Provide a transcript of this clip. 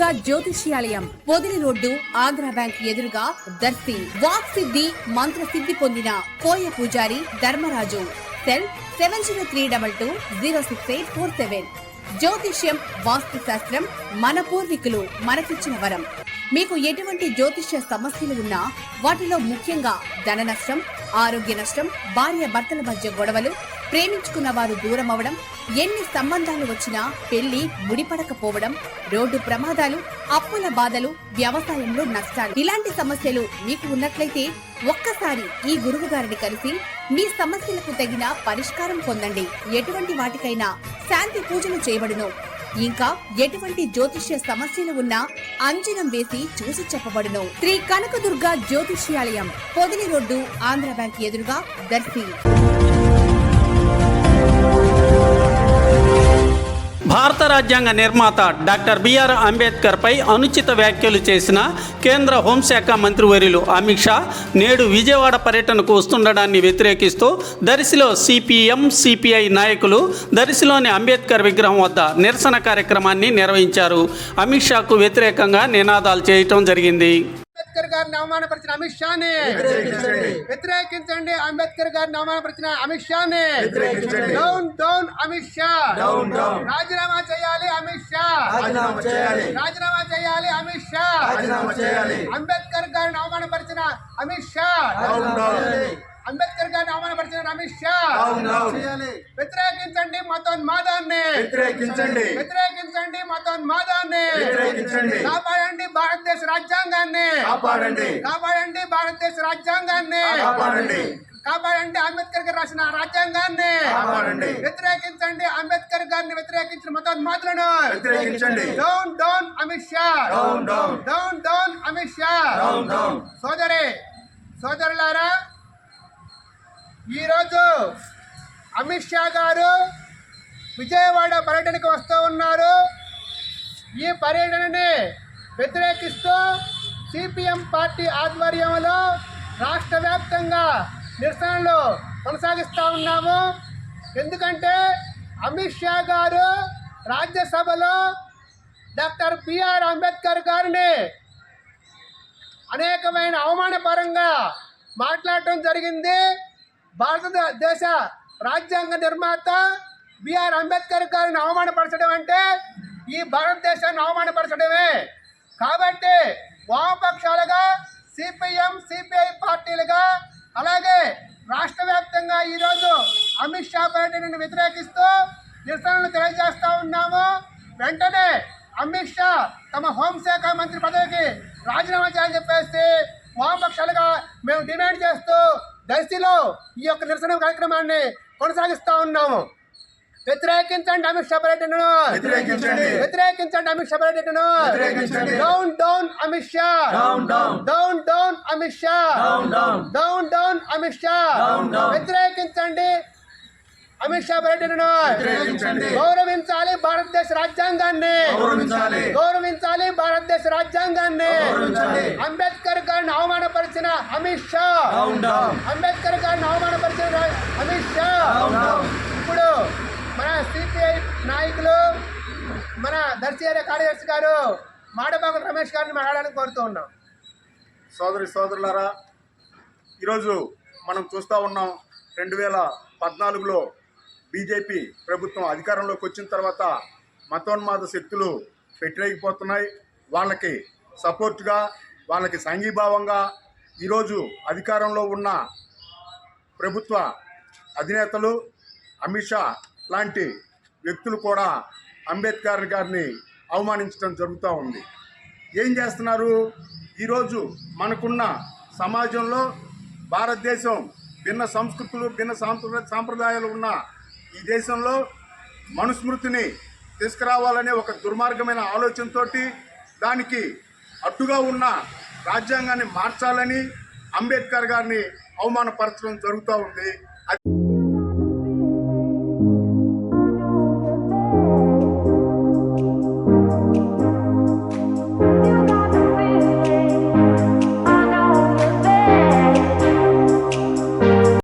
కనకదుర్గ జ్యోతిష్యాలయం Podili road Andhra bank ఎదురుగా Darsi walk సిద్ధి మంత్ర సిద్ధి పొందిన కోయ పూజారి ధర్మరాజు. సెల్ 7032206847. జ్యోతిష్యం వాస్తు శాస్త్రం మన పూర్వీకులు మనకిచ్చిన వరం. మీకు ఎటువంటి జ్యోతిష్య సమస్యలు ఉన్నా వాటిలో ముఖ్యంగా ధన నష్టం, ఆరోగ్య నష్టం, భార్య భర్తల మధ్య గొడవలు, ప్రేమించుకున్న వారు దూరం అవడం, ఎన్ని సంబంధాలు వచ్చినా పెళ్లి ముడిపడకపోవడం, రోడ్డు ప్రమాదాలు, అప్పుల బాధలు, వ్యవసాయంలో నష్టాలు, ఇలాంటి సమస్యలు మీకు ఉన్నట్లయితే ఒక్కసారి ఈ గురువు గారిని కలిసి మీ సమస్యలకు తగిన పరిష్కారం పొందండి. ఎటువంటి వాటికైనా శాంతి పూజలు చేయబడును. ఇంకా ఎటువంటి జ్యోతిష్య సమస్యలు ఉన్నా అంజనం వేసి చూసి చెప్పబడును. శ్రీ కనకదుర్గ జ్యోతిష్యాలయం పొదిలి రోడ్డు ఆంధ్ర బ్యాంక్ ఎదురుగా దర్శి. భారత రాజ్యాంగ నిర్మాత డాక్టర్ బిఆర్ అంబేద్కర్ పై అనుచిత వ్యాఖ్యలు చేసిన కేంద్ర హోంశాఖ మంత్రివర్యులు అమిత్ షా నేడు విజయవాడ పర్యటనకు వస్తుండడాన్ని వ్యతిరేకిస్తూ దర్శిలో సిపిఎం సిపిఐ నాయకులు దర్శిలోని అంబేద్కర్ విగ్రహం వద్ద నిరసన కార్యక్రమాన్ని నిర్వహించారు. అమిత్ షాకు వ్యతిరేకంగా నినాదాలు చేయటం జరిగింది. అంబేద్కర్ గారిని అవమానపరిచిన అమిత్ షాని వ్యతిరేకించండి. అంబేద్కర్ గారిని అవమానపరిచిన అమిత్ షాని డౌన్ డౌన్ అమిత్ షా. రాజీనామా చేయాలి అమిత్ షా. రాజీనామా చేయాలి అమిత్ షా. అంబేద్కర్ గారిని అవమానపరిచిన అమిత్ షా. అంబేద్కర్ గారిని అవమానపరిచిన అమిత్ షా వ్యతిరేకించండి మతోన్మాదాన్ని. వ్యతిరేకించండి మతోన్మాదాన్ని. కాపాడండి భారతదేశ రాజ్యాంగాన్ని. కాపాడండి భారతదేశ రాజ్యాంగాన్ని. కాపాడండి అంబేద్కర్ గారు రాసిన రాజ్యాంగాన్ని. వ్యతిరేకించండి అంబేద్కర్ గారిని వ్యతిరేకించిన మతోన్మాదులను. Down down Amit Shah. Down down Amit Shah. సోదరులారా, ఈరోజు అమిత్ షా గారు విజయవాడ పర్యటనకు వస్తూ ఉన్నారు. ఈ పర్యటనని వ్యతిరేకిస్తూ సిపిఎం పార్టీ ఆధ్వర్యంలో రాష్ట్ర వ్యాప్తంగా నిరసనలు కొనసాగిస్తూ ఉన్నాము. ఎందుకంటే అమిత్ షా గారు రాజ్యసభలో డాక్టర్ బిఆర్ అంబేద్కర్ గారిని అనేకమైన అవమానపరంగా మాట్లాడటం జరిగింది. భారతదేశ రాజ్యాంగ నిర్మాత బిఆర్ అంబేద్కర్ గారిని అవమానపరచడం అంటే ఈ భారతదేశాన్ని అవమానపరచడమే. కాబట్టి వామపక్షాలుగా సిపిఎం సిపిఐ పార్టీలుగా అలాగే రాష్ట్ర వ్యాప్తంగా ఈరోజు అమిత్ షా పర్యటనను వ్యతిరేకిస్తూ నిరసనలు తెలియజేస్తూ ఉన్నాము. వెంటనే అమిత్ షా తమ హోంశాఖ మంత్రి పదవికి రాజీనామా చేయాలని చెప్పేసి వామపక్షాలుగా మేము డిమాండ్ చేస్తూ దర్శిలో ఈ యొక్క నిరసన కార్యక్రమాన్ని కొనసాగిస్తూ ఉన్నాము. వ్యతిరేకించండి అమిత్ షా పర్యటనను. వ్యతిరేకించండి అమిత్ షా పర్యటనను. Down down Amit Shah. Down down Amit Shah. Down down Amit Shah. వ్యతిరేకించండి అమిత్ షా పర్యటనను. గౌరవించాలి భారతదేశ రాజ్యాంగాన్ని. గౌరవించాలి భారతదేశ రాజ్యాంగాన్ని. అంబేద్కర్ గారిని అవమానపరిచిన అమిత్ షా. అంబేద్కర్ గారిని అవమానపరిచిన అమిత్ షా. ఇప్పుడు మన సిపిఐ నాయకులు మన దర్శి ఏరియా కార్యదర్శి గారు మాడబాగుల రమేష్ గారిని మాట్లాడాలని కోరుతూ ఉన్నాం. సోదరులారా, ఈరోజు మనం చూస్తూ ఉన్నాం 2014లో బీజేపీ ప్రభుత్వం అధికారంలోకి వచ్చిన తర్వాత మతోన్మాద శక్తులు పెట్టలేకపోతున్నాయి. వాళ్ళకి సపోర్ట్గా, వాళ్ళకి సంఘీభావంగా ఈరోజు అధికారంలో ఉన్న ప్రభుత్వ అధినేతలు అమిత్ షా లాంటి వ్యక్తులు కూడా అంబేద్కర్ గారిని అవమానించడం జరుగుతూ ఉంది. ఏం చేస్తున్నారు? ఈరోజు మనకున్న సమాజంలో భారతదేశం భిన్న సంస్కృతులు, భిన్న సాంప్రదాయాలు ఉన్న ఈ దేశంలో మనుస్మృతిని తీసుకురావాలనే ఒక దుర్మార్గమైన ఆలోచనతో దానికి అడ్డుగా ఉన్న రాజ్యాంగాన్ని మార్చాలని అంబేద్కర్ గారిని అవమానపరచడం జరుగుతూ ఉంది.